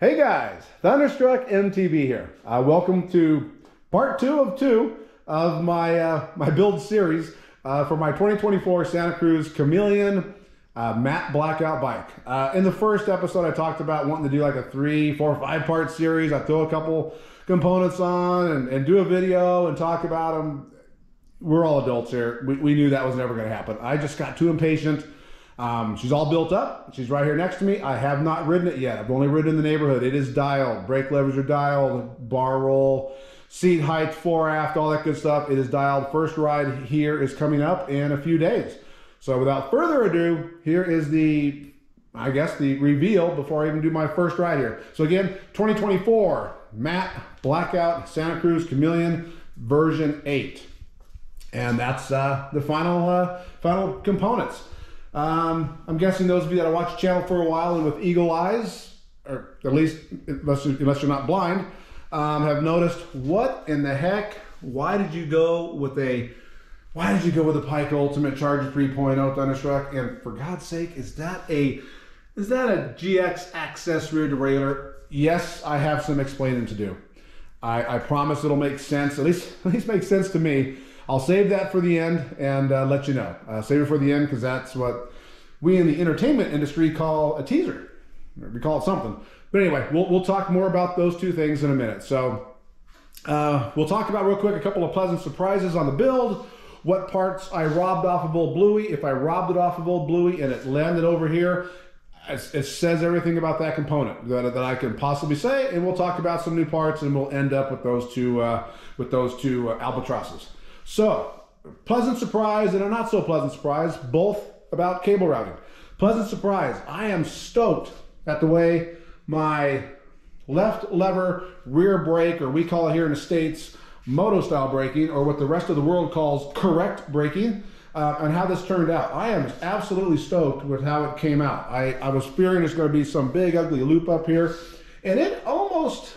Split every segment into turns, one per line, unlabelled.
Hey guys, Thunderstruck MTV here. Welcome to part 2 of 2 of my build series for my 2024 Santa Cruz Chameleon matte blackout bike. In the first episode, I talked about wanting to do like a 3, 4, 5 part series. I throw a couple components on and do a video and talk about them. We're all adults here. We knew that was never going to happen. I just got too impatient. She's all built up. She's right here next to me. I have not ridden it yet. I've only ridden in the neighborhood. It is dialed. Brake levers are dialed. Bar roll, seat height, fore, aft, all that good stuff. It is dialed. First ride here is coming up in a few days. So without further ado, here is the reveal before I even do my first ride here. So again, 2024 matte blackout Santa Cruz Chameleon version 8. And that's the final components. I'm guessing those of you that have watched the channel for a while and with eagle eyes, or at least unless you're not blind, have noticed what in the heck, why did you go with a Pike Ultimate Charger 3.0 Thunderstruck? And for God's sake, is that a GX AXS rear derailleur? Yes, I have some explaining to do. I promise it'll make sense, at least make sense to me. I'll save that for the end and let you know. Save it for the end because that's what we in the entertainment industry call a teaser. We call it something. But anyway, we'll talk more about those two things in a minute. So we'll talk about real quick a couple of pleasant surprises on the build, what parts I robbed off of Old Bluey. If I robbed it off of Old Bluey and it landed over here, it says everything about that component that I can possibly say, and we'll talk about some new parts and we'll end up with those two albatrosses. So, pleasant surprise and a not so pleasant surprise, both about cable routing. Pleasant surprise, I am stoked at the way my left lever rear brake, or we call it here in the States, moto style braking, or what the rest of the world calls correct braking, and how this turned out. I am absolutely stoked with how it came out. I was fearing there's going to be some big ugly loop up here, and it was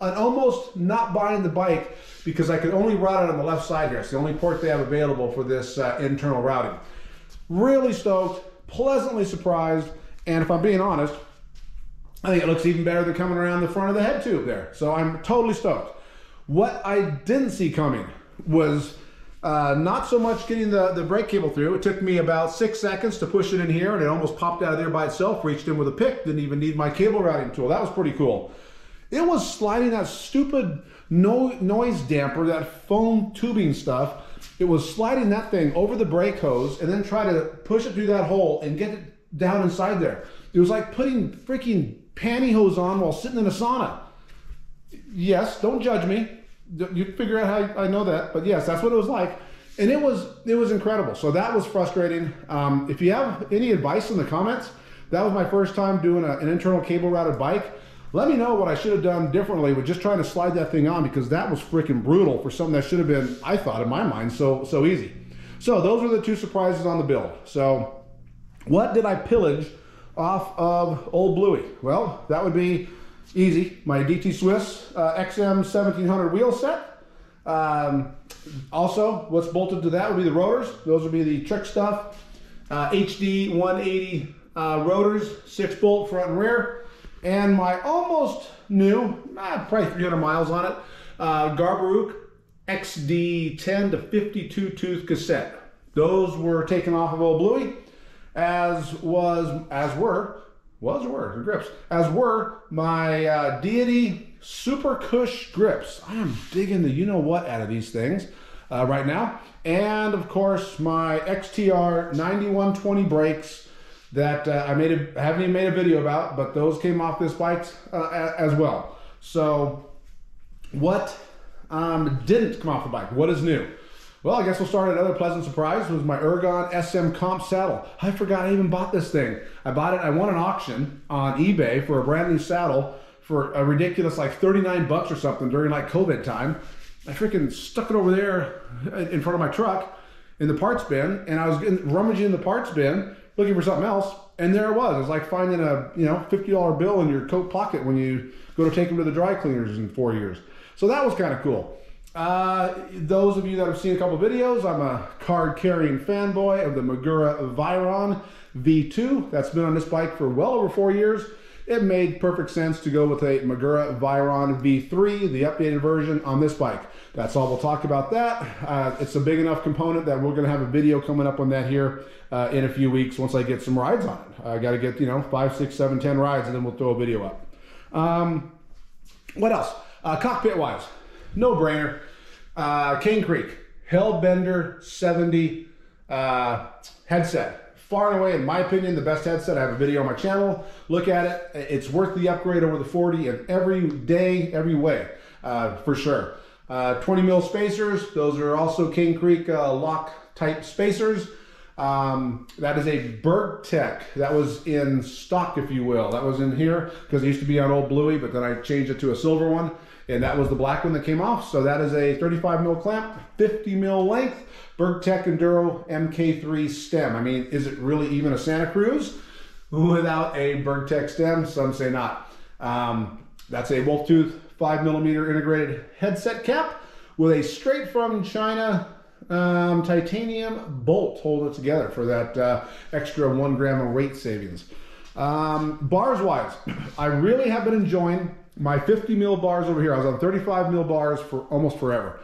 an almost not buying the bike, because I could only route it on the left side here. It's the only port they have available for this internal routing. Really stoked, pleasantly surprised, and if I'm being honest, I think it looks even better than coming around the front of the head tube there. So I'm totally stoked. What I didn't see coming was not so much getting the brake cable through. It took me about 6 seconds to push it in here, and it almost popped out of there by itself, reached in with a pick, didn't even need my cable routing tool. That was pretty cool. It was sliding that stupid noise damper, that foam tubing stuff. It was sliding that thing over the brake hose and then try to push it through that hole and get it down inside there. It was like putting freaking pantyhose on while sitting in a sauna. Yes, don't judge me. You figure out how I know that, but yes, that's what it was like. And it was incredible. So that was frustrating. If you have any advice in the comments, that was my first time doing an internal cable routed bike. Let me know what I should have done differently with just trying to slide that thing on, because that was freaking brutal for something that should have been, I thought in my mind, so easy. So those were the two surprises on the build. So what did I pillage off of Old Bluey? Well, that would be easy. My DT Swiss XM 1700 wheel set. Also, what's bolted to that would be the rotors. Those would be the Trickstuff HD 180 rotors, 6-bolt front and rear. And my almost new, probably 300 miles on it, Garbaruk XD 10 to 52 tooth cassette. Those were taken off of Old Bluey, as were my Deity Super Cush grips. I am digging the you-know-what out of these things right now. And of course, my XTR 9120 brakes that I haven't even made a video about, but those came off this bike as well. So what didn't come off the bike? What is new? Well, I guess we'll start at another pleasant surprise. Was my Ergon SM Comp saddle. I forgot I even bought this thing. I bought it, I won an auction on eBay for a brand new saddle for a ridiculous like 39 bucks or something during like COVID time. I freaking stuck it over there in front of my truck in the parts bin, and I was rummaging in the parts bin looking for something else, and there it was. It was like finding a $50 bill in your coat pocket when you go to take them to the dry cleaners in 4 years. So that was kind of cool. Those of you that have seen a couple videos, I'm a card-carrying fanboy of the Magura Vyron V2. That's been on this bike for well over 4 years. it made perfect sense to go with a Magura Vyron V3, the updated version on this bike. That's all we'll talk about that. It's a big enough component that we're going to have a video coming up on that here in a few weeks once I get some rides on it. I got to get, 5, 6, 7, 10 rides, and then we'll throw a video up. What else? Cockpit-wise, no brainer. Cane Creek Hellbender 70 headset. Far and away, in my opinion, the best headset. I have a video on my channel. Look at it. It's worth the upgrade over the 40 in every day, every way, for sure. 20 mil spacers. Those are also Cane Creek lock type spacers. That is a Bergtech. That was in stock, if you will. That was in here because it used to be on Old Bluey, but then I changed it to a silver one, and that was the black one that came off. So that is a 35 mil clamp, 50 mil length, Bergtech Enduro MK3 stem. I mean, is it really even a Santa Cruz without a Bergtech stem? Some say not. That's a Wolf Tooth 5mm integrated headset cap with a straight from China titanium bolt holding it together for that extra 1 gram of weight savings. Bars wise, I really have been enjoying my 50 mil bars over here. I was on 35 mil bars for almost forever.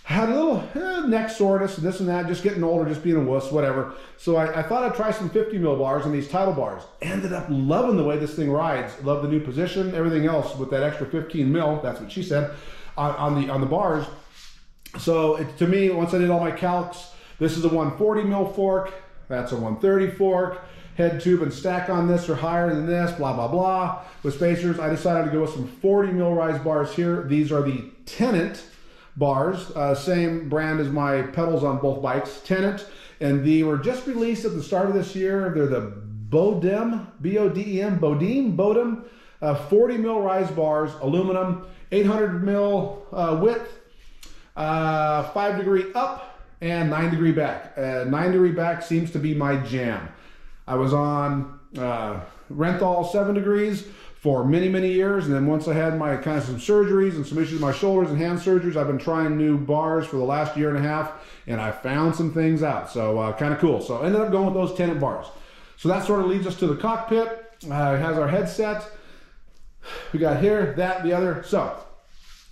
Had a little neck soreness, this and that, just getting older, just being a wuss, whatever. So I thought I'd try some 50 mil bars on these tidal bars. Ended up loving the way this thing rides. Love the new position, everything else with that extra 15 mil, that's what she said, on the bars. So to me, once I did all my calcs, this is a 140 mil fork, that's a 130 fork, head tube and stack on this are higher than this, blah, blah, blah. With spacers, I decided to go with some 40 mil rise bars here. These are the Tenet bars, same brand as my pedals on both bikes, Tenet, and they were just released at the start of this year. They're the Bodem, B-O-D-E-M, Bodem, 40 mil rise bars, aluminum, 800 mil width, 5 degree up and 9 degree back. 9 degree back seems to be my jam. I was on Renthal 7 degrees for many, many years, and then once I had my kind of some surgeries and some issues with my shoulders and hand surgeries, I've been trying new bars for the last year and a half, and I found some things out. So kind of cool. So I ended up going with those Tenet bars. So that sort of leads us to the cockpit. It has our headset. We got here, that, the other. So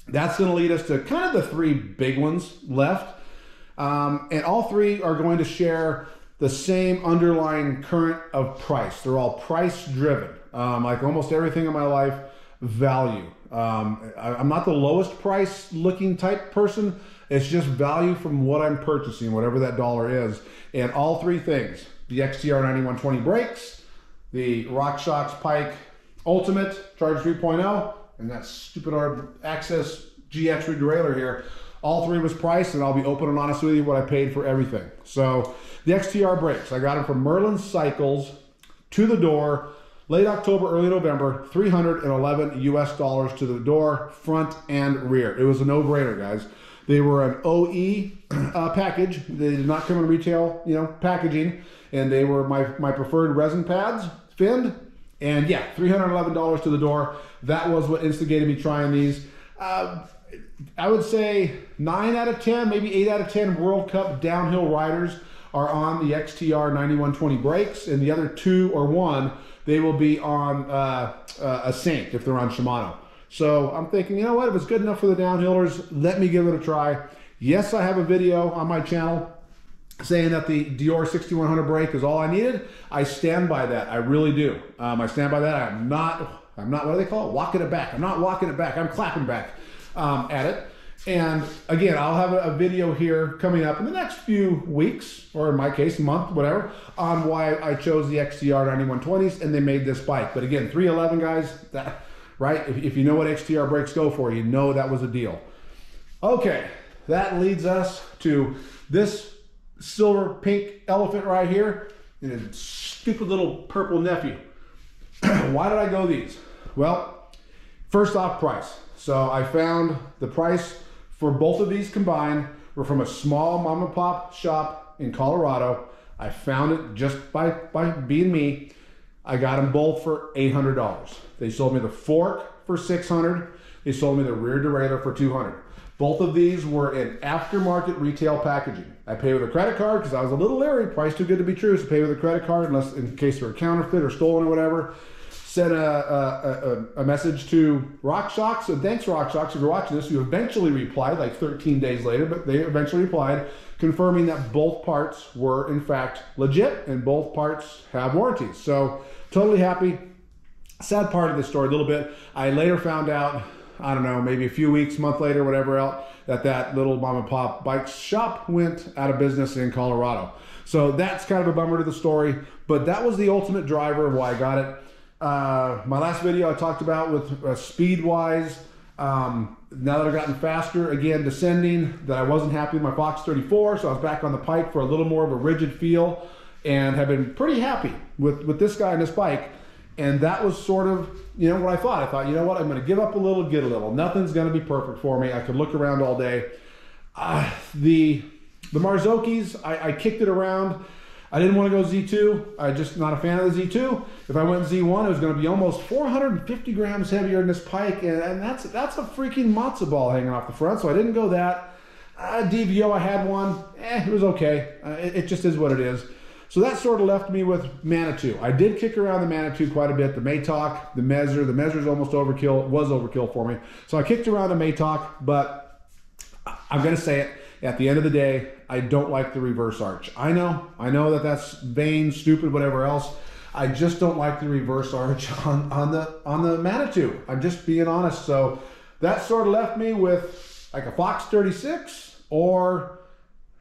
that's going to lead us to kind of the 3 big ones left. And all 3 are going to share the same underlying current of price. They're all price driven. Like almost everything in my life, value. I'm not the lowest price looking type person. It's just value from what I'm purchasing, whatever that dollar is. And all 3 things, the XTR 9120 brakes, the Rockshox Pike Ultimate Charge 3.0, and that stupid AXS GX Derailleur here. All 3 was priced, and I'll be open and honest with you what I paid for everything. So the XTR brakes, I got them from Merlin Cycles, to the door, late October, early November, $311 US to the door, front and rear. It was a no-brainer, guys. They were an OE package. They did not come in retail, packaging, and they were my preferred resin pads, finned, and yeah, $311 to the door. That was what instigated me trying these. I would say 9 out of 10, maybe 8 out of 10 World Cup downhill riders are on the XTR 9120 brakes, and the other 2 or 1, they will be on a Saint if they're on Shimano. So I'm thinking, you know what, if it's good enough for the downhillers, let me give it a try. Yes, I have a video on my channel saying that the Dior 6100 brake is all I needed. I stand by that, I really do. I stand by that. I'm not, what do they call it? Walking it back. I'm not walking it back, I'm clapping back at it. And again, I'll have a video here coming up in the next few weeks, or in my case, a month, whatever, on why I chose the XTR 9120s and they made this bike. But again, 311 guys, that, right? If you know what XTR brakes go for, you know that was a deal. Okay, that leads us to this silver pink elephant right here and his stupid little purple nephew. Why did I go these? Well, first off, price. So I found the price for both of these combined were from a small mom and pop shop in Colorado. I found it just by being me. I got them both for $800. They sold me the fork for $600. They sold me the rear derailleur for $200. Both of these were in aftermarket retail packaging. I paid with a credit card because I was a little leery, price too good to be true, so pay with a credit card unless in case they're counterfeit or stolen or whatever. sent a message to Rockshox, and thanks Rockshox if you're watching this. You eventually replied like 13 days later, but they eventually replied confirming that both parts were in fact legit and both parts have warranties. So totally happy. Sad part of the story a little bit, I later found out, I don't know, maybe a few weeks, month later, whatever else, that little mom and pop bike shop went out of business in Colorado. So that's kind of a bummer to the story, but that was the ultimate driver of why I got it. My last video I talked about with speed-wise, now that I've gotten faster, again, descending, that I wasn't happy with my Fox 34, so I was back on the Pike for a little more of a rigid feel, and have been pretty happy with this guy and this bike. And that was sort of, you know, what I thought. I thought, you know what, I'm going to give up a little, get a little. Nothing's going to be perfect for me. I could look around all day. The Marzocchis, I kicked it around. I didn't want to go Z2. I'm just not a fan of the Z2. If I went Z1, it was going to be almost 450 grams heavier than this Pike, and that's a freaking matzo ball hanging off the front, so I didn't go that. DVO, I had one. It was okay. It just is what it is. So that sort of left me with Manitou. I did kick around the Manitou quite a bit. The Maytalk, the Mezzer. The Mezzer's almost overkill. It was overkill for me. So I kicked around the Maytalk, but I'm going to say it. At the end of the day, I don't like the reverse arch. I know that that's vain, stupid, whatever else. I just don't like the reverse arch on the Manitou. I'm just being honest. So that sort of left me with like a Fox 36, or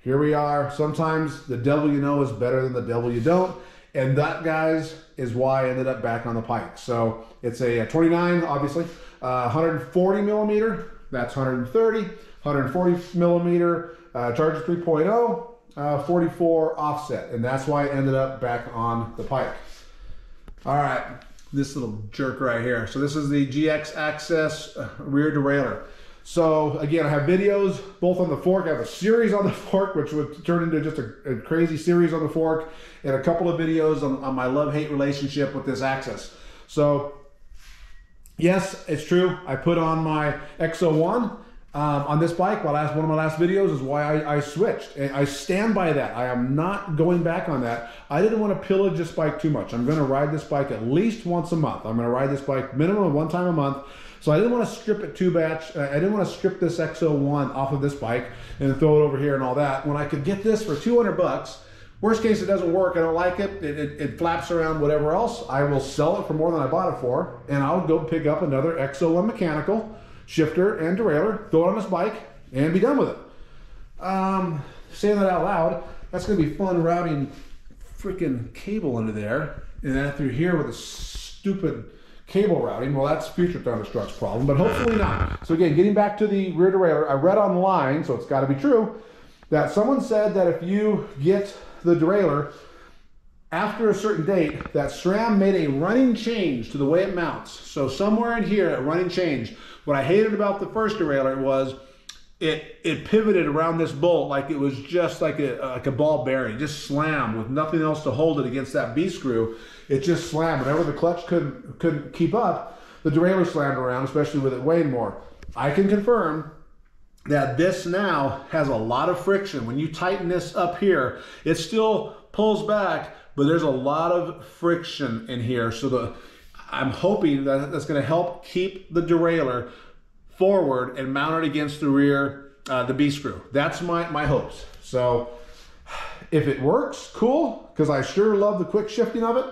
here we are. Sometimes the devil you know is better than the devil you don't. And that, guys, is why I ended up back on the Pike. So it's a 29, obviously, 140 millimeter. That's 130, 140 millimeter, Charger 3.0, 44 offset. And that's why I ended up back on the Pike. All right, this little jerk right here. So this is the GX AXS rear derailleur. So again, I have videos both on the fork. I have a series on the fork, which would turn into just a crazy series on the fork, and a couple of videos on my love-hate relationship with this AXS. So yes, it's true. I put on my X01 on this bike. One of my last videos is why I switched. And I stand by that. I am not going back on that. I didn't want to pillage this bike too much. I'm going to ride this bike at least once a month. I'm going to ride this bike minimum one time a month. So I didn't want to strip it too much. I didn't want to strip this X01 off of this bike and throw it over here and all that, when I could get this for 200 bucks. Worst case, it doesn't work. I don't like it. It flaps around, whatever else. I will sell it for more than I bought it for, and I'll go pick up another X01 mechanical shifter and derailleur, throw it on this bike, and be done with it. Saying that out loud, that's going to be fun routing freaking cable into there, and then through here with a stupid cable routing. Well, that's future Thunderstruck's problem, but hopefully not. So again, getting back to the rear derailleur, I read online, so it's got to be true, that someone said that if you get the derailleur after a certain date, that SRAM made a running change to the way it mounts. So somewhere in here, a running change. What I hated about the first derailleur was it pivoted around this bolt like it was just like a ball bearing, just slammed with nothing else to hold it against that B screw. It just slammed. Whenever the clutch couldn't keep up, the derailleur slammed around, especially with it weighing more. I can confirm that this now has a lot of friction. When you tighten this up here, it still pulls back, but there's a lot of friction in here. So I'm hoping that that's going to help keep the derailleur forward and mount it against the rear, the B screw. That's my hopes. So if it works, cool, because I sure love the quick shifting of it.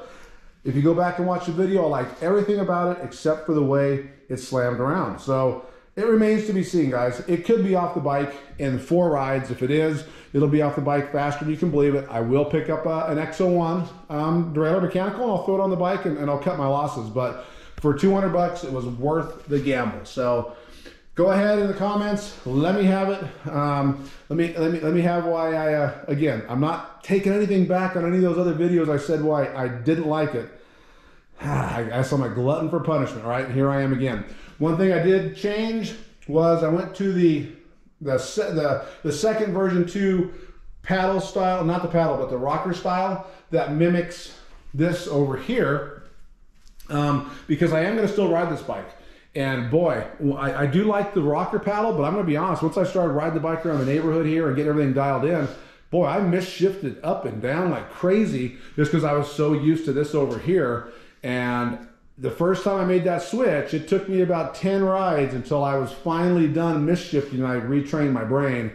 If you go back and watch the video, I like everything about it except for the way it's slammed around. So it remains to be seen, guys. It could be off the bike in 4 rides. If it is, it'll be off the bike faster than you can believe it. I will pick up an X01 derailleur mechanical, and I'll throw it on the bike, and I'll cut my losses. But for 200 bucks, it was worth the gamble. So go ahead in the comments, let me have it. Let me have why again, I'm not taking anything back on any of those other videos I said why I didn't like it. I guess I'm a glutton for punishment, right? Here I am again. One thing I did change was I went to the second version 2 paddle style, not the paddle, but the rocker style that mimics this over here, because I am going to still ride this bike. And boy, I do like the rocker paddle, but I'm going to be honest, once I started riding the bike around the neighborhood here and getting everything dialed in, boy, I misshifted up and down like crazy just because I was so used to this over here. And the first time I made that switch, it took me about 10 rides until I was finally done misshifting and I retrained my brain.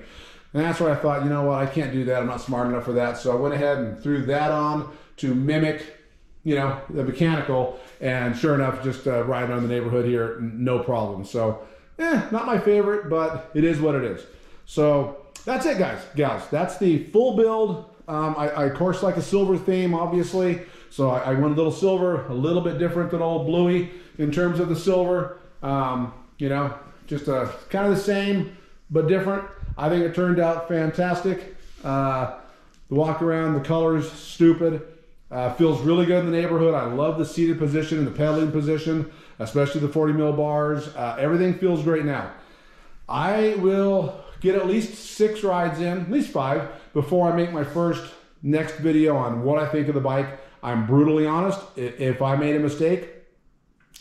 And that's where I thought, you know what, I can't do that. I'm not smart enough for that. So I went ahead and threw that on to mimic, you know, the mechanical. And sure enough, just riding around the neighborhood here, no problem. So, not my favorite, but it is what it is. So that's it, guys, gals. That's the full build. I of course like a silver theme, obviously. So I went a little silver, a little bit different than old Bluey in terms of the silver. You know, just kind of the same, but different. I think it turned out fantastic. The walk around, the color's stupid. Feels really good in the neighborhood. I love the seated position and the pedaling position, especially the 40 mil bars. Everything feels great now. I will get at least 6 rides in, at least 5, before I make my next video on what I think of the bike. I'm brutally honest. If I made a mistake,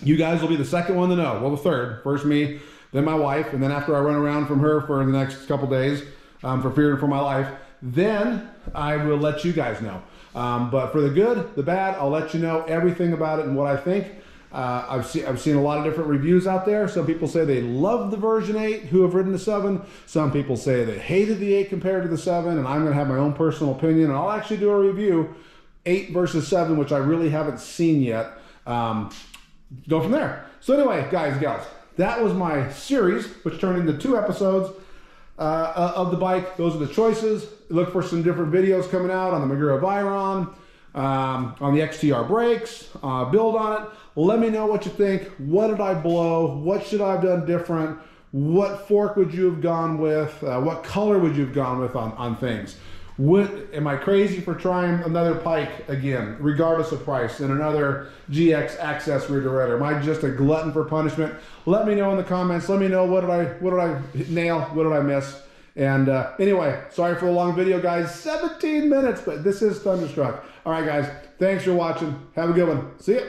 you guys will be the second one to know. Well, the third. First me, then my wife, and then after I run around from her for the next couple days for fearing for my life, then I will let you guys know. But for the good, the bad, I'll let you know everything about it and what I think. I've seen a lot of different reviews out there. Some people say they love the version 8 who have ridden the 7. Some people say they hated the 8 compared to the 7, and I'm going to have my own personal opinion. And I'll actually do a review, 8 versus 7, which I really haven't seen yet. Go from there. So anyway, guys, gals, that was my series, which turned into 2 episodes of the bike. Those are the choices. Look for some different videos coming out on the Magura Vyron, on the XTR brakes, build on it. Let me know what you think. What did I blow? What should I have done different? What fork would you have gone with? What color would you have gone with on things? Am I crazy for trying another Pike again, regardless of price, and another GX AXS rear derailleur? Am I just a glutton for punishment? Let me know in the comments. Let me know what did I nail? What did I miss? And anyway, sorry for the long video, guys. 17 minutes, but this is Thunderstruck. All right, guys. Thanks for watching. Have a good one. See ya.